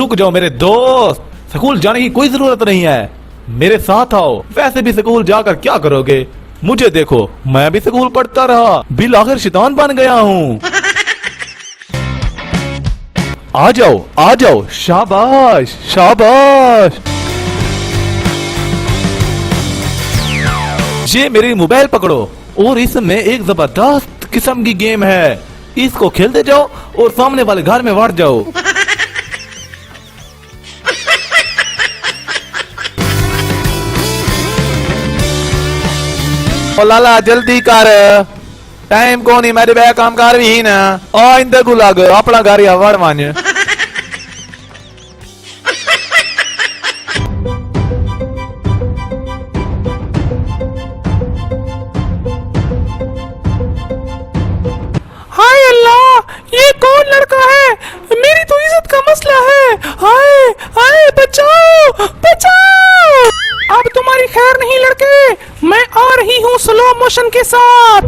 रुक जाओ मेरे दोस्त, स्कूल जाने की कोई जरूरत नहीं है, मेरे साथ आओ। वैसे भी स्कूल जाकर क्या करोगे, मुझे देखो, मैं भी स्कूल पढ़ता रहा, बिल आखिर शैतान बन गया हूँ। आ जाओ, शाबाश शाबाश। ये मेरी मोबाइल पकड़ो और इसमें एक जबरदस्त किस्म की गेम है, इसको खेलते जाओ और सामने वाले घर में बढ़ जाओ। ओ लाला जल्दी कर, टाइम को नहीं, मेरे बैग काम कर भी ना, आ इंदर को लग अपना घर या वड़ मान। हाय अल्लाह, ये कौन लड़का है, मेरी तो इज्जत का मसला है। हाय हाय, बचाओ बचाओ। अब तुम्हारी खैर नहीं लड़के, मैं आ रही हूँ स्लो मोशन के साथ।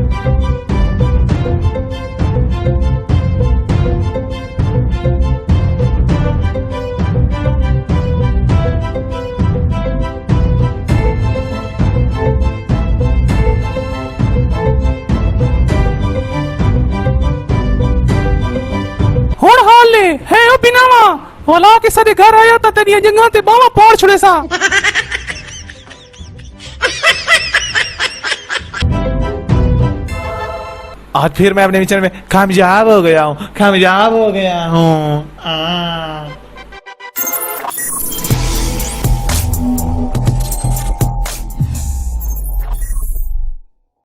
हुण हाल ले है ओ बिनावा, ओला के सारे घर आया था तेरी जगह ते बावा पाड़ छुड़े सा। आज फिर मैं अपने मिशन में कामयाब हो गया हूँ।